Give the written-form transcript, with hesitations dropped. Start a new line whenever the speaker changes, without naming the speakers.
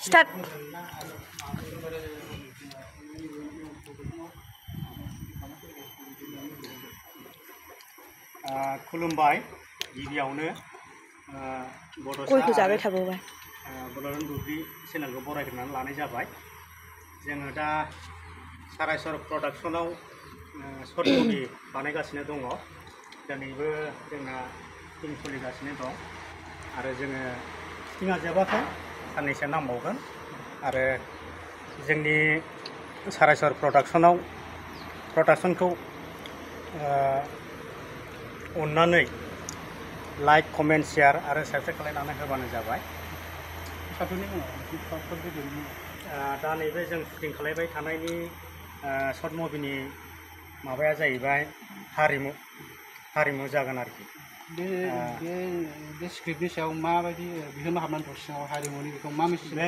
Start
खुलुमबाय गिबियावनो
गयखौ जाबाय थाबावबाय
बड'लेण्ड बुब्लि चेनेलखौ बरायग्रोनानै लानाय जाबाय। जोङो दा सारायसर प्रडाक्शनाव सर्ट मुभि बानायगासिनो दङ। दिनैबो जोंना शुटिं सोलिगासिनो दं आरो जोङो शुटिंआ जोबाखै, साननैसो नांबावगोन। आरो जोंनि सारायसर प्रडाक्शनखौ अन्नानै लाइक कमेन्ट शेयार आरो साबस्क्राइब खालामनानै होबानो जाबाय। दा नैबे जों शुटिं खालामबाय थानायनि सर्ट मुभिनि माबाया जाहैबाय हारिमु जागोन आरोखि।
बे स्क्रिप्टनि सायाव माबायदि बिहोमा हाबनानै दं, सिङाव हारिमुनि बेखौ मा मिथियो?